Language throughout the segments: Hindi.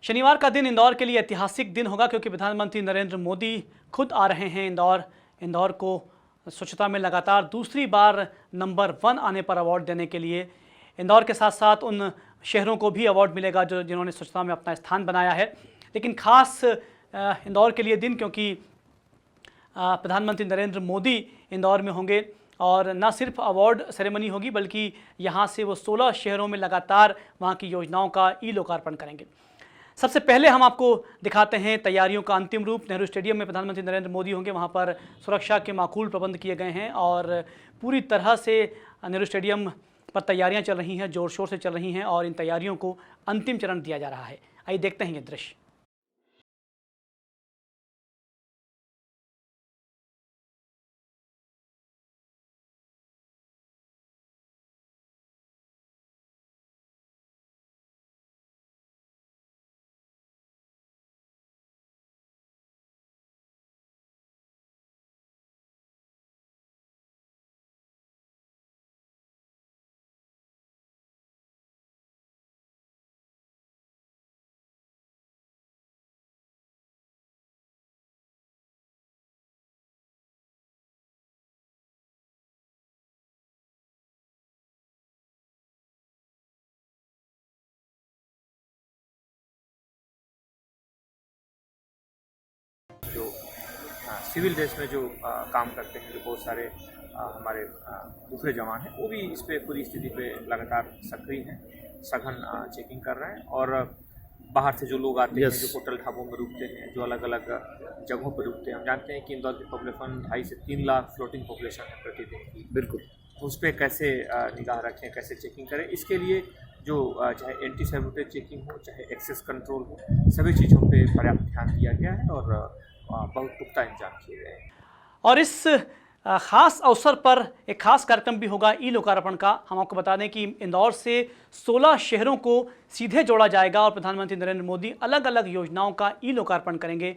शनिवार का दिन इंदौर के लिए ऐतिहासिक दिन होगा क्योंकि प्रधानमंत्री नरेंद्र मोदी खुद आ रहे हैं इंदौर को स्वच्छता में लगातार दूसरी बार नंबर 1 आने पर अवार्ड देने के लिए। इंदौर के साथ साथ उन शहरों को भी अवार्ड मिलेगा जिन्होंने स्वच्छता में अपना स्थान बनाया है। लेकिन खास इंदौर के लिए दिन क्योंकि प्रधानमंत्री नरेंद्र मोदी इंदौर में होंगे और न सिर्फ अवार्ड सेरेमनी होगी बल्कि यहाँ से वो 16 शहरों में लगातार वहाँ की योजनाओं का लोकार्पण करेंगे। सबसे पहले हम आपको दिखाते हैं तैयारियों का अंतिम रूप। नेहरू स्टेडियम में प्रधानमंत्री नरेंद्र मोदी होंगे, वहाँ पर सुरक्षा के माकूल प्रबंध किए गए हैं और पूरी तरह से नेहरू स्टेडियम पर तैयारियां चल रही हैं, ज़ोर शोर से चल रही हैं और इन तैयारियों को अंतिम चरण दिया जा रहा है। आइए देखते हैं ये दृश्य। जो सिविल ड्रेस में जो काम करते हैं, जो बहुत सारे हमारे दूसरे जवान हैं, वो भी इस पे पूरी स्थिति पे लगातार सक्रिय हैं, सघन चेकिंग कर रहे हैं। और बाहर से जो लोग आते हैं, जो होटल ढाबों में रुकते हैं, जो अलग अलग जगहों पर रुकते हैं, हम जानते हैं कि इंदौर की पॉपुलेशन 2.5 से 3 लाख फ्लोटिंग पॉपुलेशन है प्रतिदिन की। बिल्कुल, तो उस पर कैसे निगाह रखें, कैसे चेकिंग करें, इसके लिए जो चाहे एंटी सैबोटेज चेकिंग हो, चाहे एक्सेस कंट्रोल हो, सभी चीज़ों पे पर्याप्त ध्यान दिया गया है और बहुत पुख्ता इंतजाम किए गए हैं। और इस खास अवसर पर एक खास कार्यक्रम भी होगा लोकार्पण का। हम आपको बता दें कि इंदौर से 16 शहरों को सीधे जोड़ा जाएगा और प्रधानमंत्री नरेंद्र मोदी अलग अलग योजनाओं का लोकार्पण करेंगे।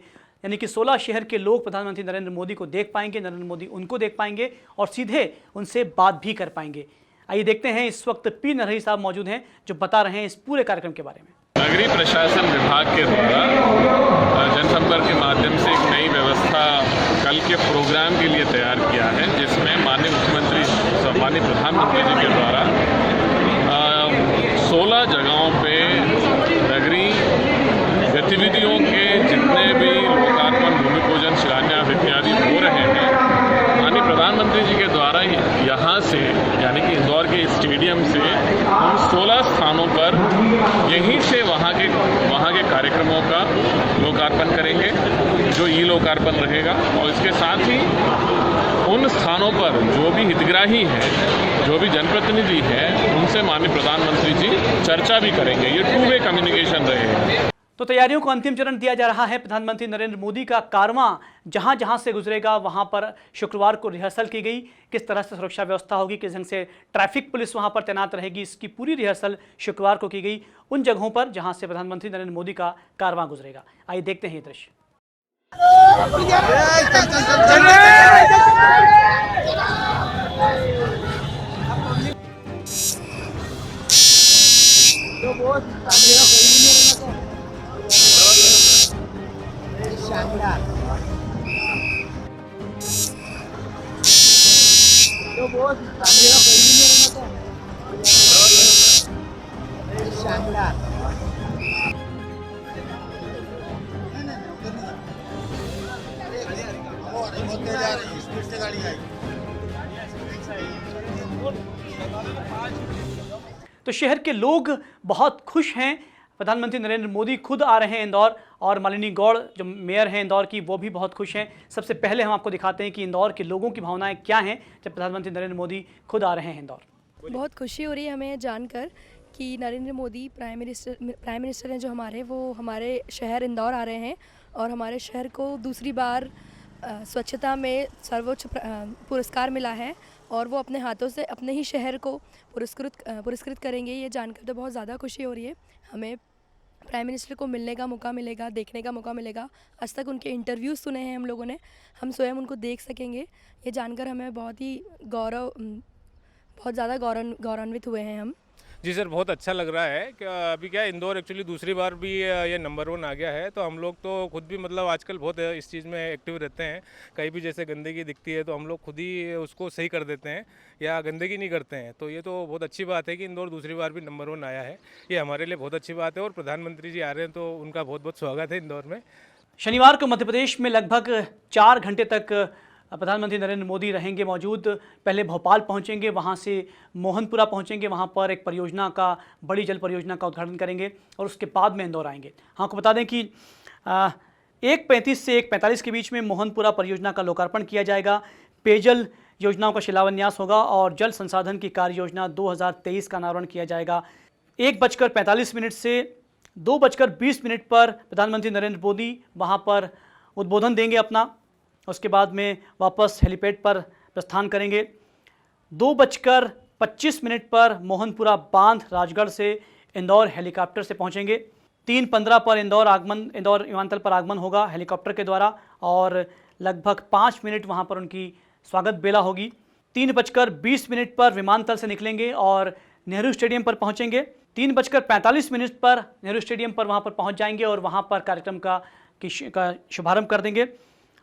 यानी कि 16 शहर के लोग प्रधानमंत्री नरेंद्र मोदी को देख पाएंगे, नरेंद्र मोदी उनको देख पाएंगे और सीधे उनसे बात भी कर पाएंगे। आइए देखते हैं, इस वक्त पी नरहरी साहब मौजूद हैं जो बता रहे हैं इस पूरे कार्यक्रम के बारे में। नगरीय प्रशासन विभाग के द्वारा जनसंपर्क के माध्यम से एक नई व्यवस्था कल के प्रोग्राम के लिए तैयार किया है, जिसमें माननीय मुख्यमंत्री सम्मानित प्रधानमंत्री जी के द्वारा 16 जगहों पे नगरीय गतिविधियों के जितने भी लोकार्पण, भूमि पूजन, शिलान्यास इत्यादि हो रहे हैं, माननीय प्रधानमंत्री जी के द्वारा यहाँ से यानी कि इंदौर के स्टेडियम से हम 16 स्थानों पर यहीं से वहाँ के कार्यक्रमों का लोकार्पण करेंगे, जो लोकार्पण रहेगा। और इसके साथ ही उन स्थानों पर जो भी हितग्राही हैं, जो भी जनप्रतिनिधि हैं, उनसे माननीय प्रधानमंत्री जी चर्चा भी करेंगे। ये 2 वे कम्युनिकेशन रहेगा। तो तैयारियों को अंतिम चरण दिया जा रहा है। प्रधानमंत्री नरेंद्र मोदी का कारवां जहां जहां से गुजरेगा वहां पर शुक्रवार को रिहर्सल की गई, किस तरह से सुरक्षा व्यवस्था होगी, किस ढंग से ट्रैफिक पुलिस वहां पर तैनात रहेगी, इसकी पूरी रिहर्सल शुक्रवार को की गई उन जगहों पर जहां से प्रधानमंत्री नरेंद्र मोदी का कारवां गुजरेगा। आइए देखते हैं ये दृश्य। शानदार शानदार तो शहर के लोग बहुत खुश हैं। प्रधानमंत्री नरेंद्र मोदी खुद आ रहे हैं इंदौर और मालिनी गौड़ जो मेयर हैं इंदौर की, वो भी बहुत खुश हैं। सबसे पहले हम आपको दिखाते हैं कि इंदौर के लोगों की भावनाएं क्या हैं जब प्रधानमंत्री नरेंद्र मोदी खुद आ रहे हैं इंदौर। बहुत खुशी हो रही है हमें जानकर कि नरेंद्र मोदी प्राइम मिनिस्टर हैं जो हमारे, वो हमारे शहर इंदौर आ रहे हैं और हमारे शहर को दूसरी बार स्वच्छता में सर्वोच्च पुरस्कार मिला है और वो अपने हाथों से अपने ही शहर को पुरस्कृत करेंगे। ये जानकर तो बहुत ज़्यादा खुशी हो रही है। हमें प्राइम मिनिस्टर को मिलने का मौका मिलेगा, देखने का मौका मिलेगा। आज तक उनके इंटरव्यूज़ सुने हैं हम लोगों ने, हम स्वयं उनको देख सकेंगे। ये जानकर हमें बहुत ज़्यादा गौरवान्वित हुए हैं हम। जी सर, बहुत अच्छा लग रहा है कि अभी क्या है, इंदौर एक्चुअली दूसरी बार भी ये नंबर 1 आ गया है। तो हम लोग तो खुद भी मतलब आजकल बहुत इस चीज़ में एक्टिव रहते हैं। कहीं भी जैसे गंदगी दिखती है तो हम लोग खुद ही उसको सही कर देते हैं या गंदगी नहीं करते हैं। तो ये तो बहुत अच्छी बात है कि इंदौर दूसरी बार भी नंबर 1 आया है। ये हमारे लिए बहुत अच्छी बात है और प्रधानमंत्री जी आ रहे हैं तो उनका बहुत बहुत स्वागत है इंदौर में। शनिवार को मध्य प्रदेश में लगभग 4 घंटे तक प्रधानमंत्री नरेंद्र मोदी रहेंगे मौजूद। पहले भोपाल पहुंचेंगे, वहां से मोहनपुरा पहुंचेंगे, वहां पर एक परियोजना का, बड़ी जल परियोजना का उद्घाटन करेंगे और उसके बाद में इंदौर आएंगे। हाँ, आपको बता दें कि 1:35 से 1:45 के बीच में मोहनपुरा परियोजना का लोकार्पण किया जाएगा। पेयजल योजनाओं का शिलान्यास होगा और जल संसाधन की कार्य योजना 2023 का अनावरण किया जाएगा। 1:45 से 2:20 पर प्रधानमंत्री नरेंद्र मोदी वहाँ पर उद्बोधन देंगे अपना। उसके बाद में वापस हेलीपैड पर प्रस्थान करेंगे। 2:25 पर मोहनपुरा बांध राजगढ़ से इंदौर हेलीकॉप्टर से पहुंचेंगे। 3:15 पर इंदौर विमानतल पर आगमन होगा हेलीकॉप्टर के द्वारा और लगभग 5 मिनट वहां पर उनकी स्वागत बेला होगी। 3:20 पर विमानतल से निकलेंगे और नेहरू स्टेडियम पर पहुंचेंगे। 3:45 पर नेहरू स्टेडियम पर वहां पर पहुंच जाएंगे और वहां पर कार्यक्रम का शुभारंभ कर देंगे।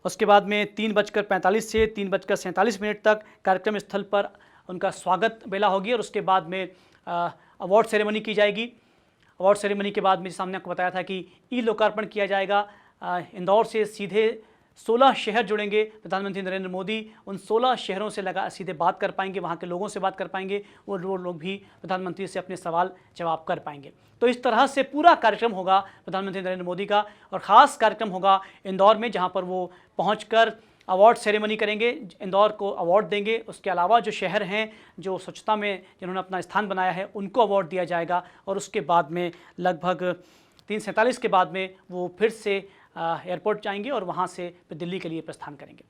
उसके बाद में 3:45 से 3:47 तक कार्यक्रम स्थल पर उनका स्वागत बेला होगी और उसके बाद में अवार्ड सेरेमनी की जाएगी। अवार्ड सेरेमनी के बाद में सामने आपको बताया था कि ई लोकार्पण किया जाएगा। इंदौर से सीधे 16 शहर जुड़ेंगे प्रधानमंत्री नरेंद्र मोदी। उन 16 शहरों से सीधे बात कर पाएंगे, वहाँ के लोगों से बात कर पाएंगे और वो लोग भी प्रधानमंत्री से अपने सवाल जवाब कर पाएंगे। तो इस तरह से पूरा कार्यक्रम होगा प्रधानमंत्री नरेंद्र मोदी का और ख़ास कार्यक्रम होगा इंदौर में, जहाँ पर वो पहुँचकर अवार्ड सेरेमनी करेंगे, इंदौर को अवार्ड देंगे। उसके अलावा जो शहर हैं जो स्वच्छता में जिन्होंने अपना स्थान बनाया है उनको अवार्ड दिया जाएगा और उसके बाद में लगभग 3:47 के बाद में वो फिर से एयरपोर्ट जाएंगे और वहाँ से फिर दिल्ली के लिए प्रस्थान करेंगे।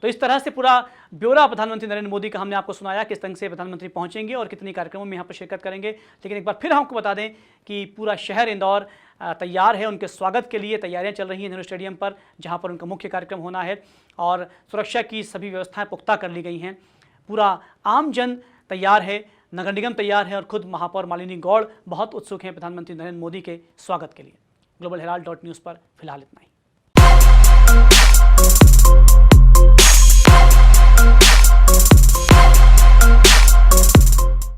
तो इस तरह से पूरा ब्यौरा प्रधानमंत्री नरेंद्र मोदी का हमने आपको सुनाया, किस ढंग से प्रधानमंत्री पहुंचेंगे और कितने कार्यक्रमों में यहाँ पर शिरकत करेंगे। लेकिन एक बार फिर हमको बता दें कि पूरा शहर इंदौर तैयार है, उनके स्वागत के लिए तैयारियां चल रही हैं नेहरू स्टेडियम पर, जहाँ पर उनका मुख्य कार्यक्रम होना है और सुरक्षा की सभी व्यवस्थाएँ पुख्ता कर ली गई हैं। पूरा आम जन तैयार है, नगर निगम तैयार है और खुद महापौर मालिनी गौड़ बहुत उत्सुक हैं प्रधानमंत्री नरेंद्र मोदी के स्वागत के लिए। ग्लोबल हेराल्ड.न्यूज़ पर फिलहाल इतना ही।